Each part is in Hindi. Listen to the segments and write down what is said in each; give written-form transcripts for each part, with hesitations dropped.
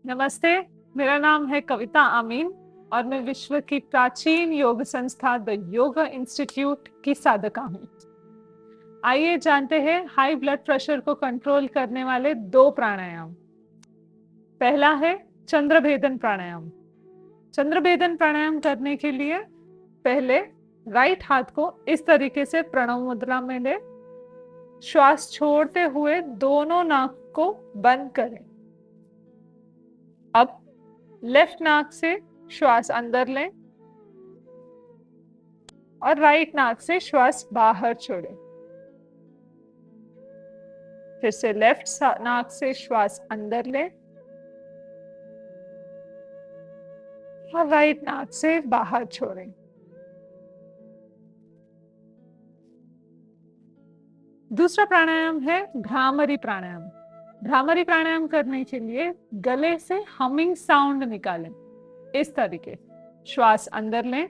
नमस्ते, मेरा नाम है कविता आमीन और मैं विश्व की प्राचीन योग संस्था द योगा इंस्टीट्यूट की साधका हूँ। आइए जानते हैं हाई ब्लड प्रेशर को कंट्रोल करने वाले 2 प्राणायाम। पहला है चंद्रभेदन प्राणायाम। चंद्रभेदन प्राणायाम करने के लिए पहले राइट हाथ को इस तरीके से प्रणव मुद्रा में ले, श्वास छोड़ते हुए दोनों नाक को बंद करें। अब लेफ्ट नाक से श्वास अंदर लें और राइट नाक से श्वास बाहर छोड़ें। फिर से लेफ्ट नाक से श्वास अंदर लें और राइट नाक से बाहर छोड़ें। दूसरा प्राणायाम है भ्रामरी प्राणायाम। भ्रामरी प्राणायाम करने के लिए गले से हमिंग साउंड निकालें। इस तरीके श्वास अंदर लें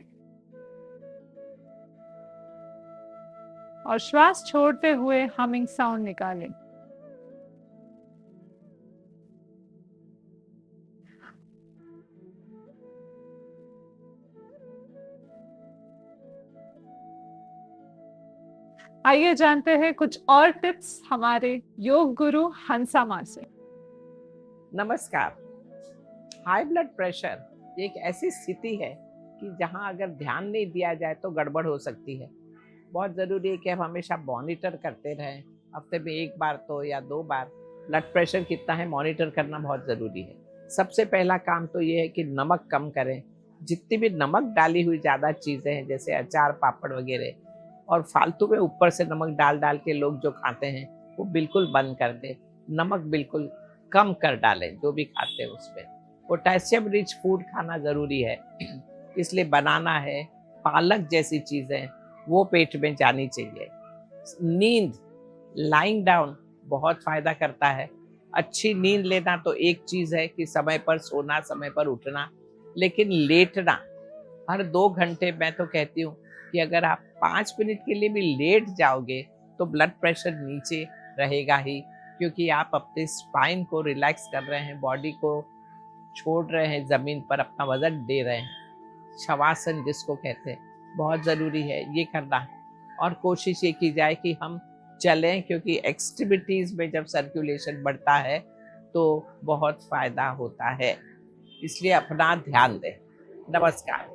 और श्वास छोड़ते हुए हमिंग साउंड निकालें। आइए जानते हैं कुछ और टिप्स हमारे योग गुरु हंसा माँ से। नमस्कार। हाई ब्लड प्रेशर एक ऐसी स्थिति है कि जहां अगर ध्यान नहीं दिया जाए तो गड़बड़ हो सकती है। बहुत ज़रूरी है कि हम हमेशा मॉनिटर करते रहें। हफ्ते में 1 बार तो या 2 बार ब्लड प्रेशर कितना है मॉनिटर करना बहुत ज़रूरी है। सबसे पहला काम तो ये है कि नमक कम करें। जितनी भी नमक डाली हुई ज़्यादा चीज़ें हैं जैसे अचार, पापड़ वगैरह और फालतू में ऊपर से नमक डाल डाल के लोग जो खाते हैं वो बिल्कुल बंद कर दें। नमक बिल्कुल कम कर डालें जो भी खाते हैं उसमें। पोटेशियम रिच फूड खाना ज़रूरी है, इसलिए बनाना है, पालक जैसी चीज़ें वो पेट में जानी चाहिए। नींद, लाइंग डाउन बहुत फ़ायदा करता है। अच्छी नींद लेना तो एक चीज़ है कि समय पर सोना, समय पर उठना, लेकिन लेटना हर 2 घंटे मैं तो कहती हूँ कि अगर आप 5 मिनट के लिए भी लेट जाओगे तो ब्लड प्रेशर नीचे रहेगा ही, क्योंकि आप अपने स्पाइन को रिलैक्स कर रहे हैं, बॉडी को छोड़ रहे हैं, ज़मीन पर अपना वजन दे रहे हैं। शवासन जिसको कहते हैं बहुत ज़रूरी है ये करना। और कोशिश ये की जाए कि हम चलें, क्योंकि एक्सट्रीमिटीज़ में जब सर्कुलेशन बढ़ता है तो बहुत फ़ायदा होता है, इसलिए अपना ध्यान दें। नमस्कार।